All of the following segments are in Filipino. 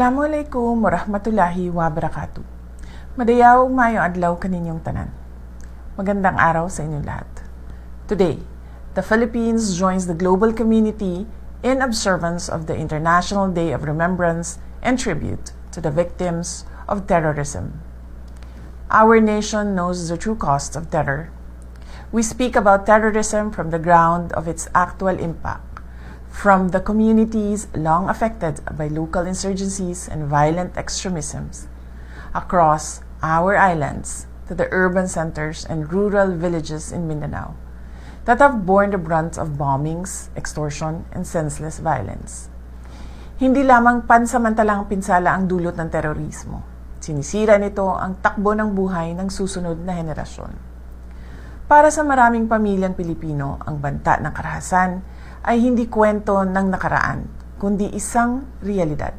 Assalamualaikum warahmatullahi wabarakatuh. Madayaw maayong adlaw kaninyong tanan. Magandang araw sa inyong lahat. Today, the Philippines joins the global community in observance of the International Day of Remembrance and Tribute to the victims of terrorism. Our nation knows the true cost of terror. We speak about terrorism from the ground of its actual impact, from the communities long affected by local insurgencies and violent extremisms, across our islands to the urban centers and rural villages in Mindanao that have borne the brunt of bombings, extortion, and senseless violence. Hindi lamang pansamantalang pinsala ang dulot ng terorismo. Sinisira nito ang takbo ng buhay ng susunod na henerasyon. Para sa maraming pamilyang Pilipino, ang banta ng karahasan ay hindi kwento ng nakaraan, kundi isang realidad.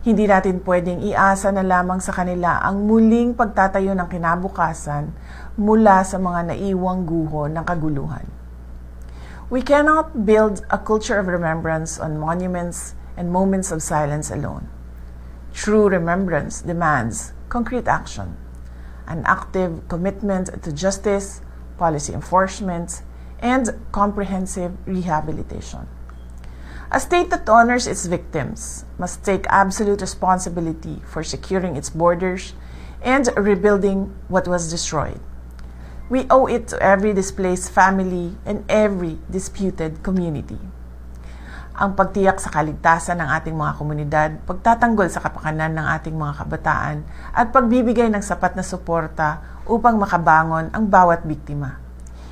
Hindi natin pwedeng iasa na lamang sa kanila ang muling pagtatayo ng kinabukasan mula sa mga naiwang guho ng kaguluhan. We cannot build a culture of remembrance on monuments and moments of silence alone. True remembrance demands concrete action, an active commitment to justice, policy enforcement, and comprehensive rehabilitation. A state that honors its victims must take absolute responsibility for securing its borders and rebuilding what was destroyed. We owe it to every displaced family and every disputed community. Ang pagtiyak sa kaligtasan ng ating mga komunidad, pagtatanggol sa kapakanan ng ating mga kabataan, at pagbibigay ng sapat na suporta upang makabangon ang bawat biktima.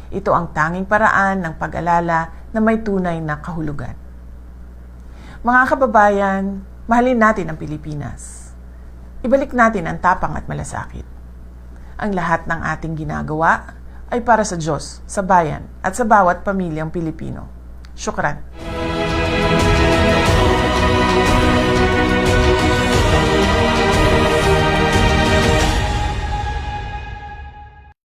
Ito ang tanging paraan ng pag-alala na may tunay na kahulugan. Mga kababayan, mahalin natin ang Pilipinas. Ibalik natin ang tapang at malasakit. Ang lahat ng ating ginagawa ay para sa Diyos, sa bayan, at sa bawat pamilyang Pilipino. Syukran.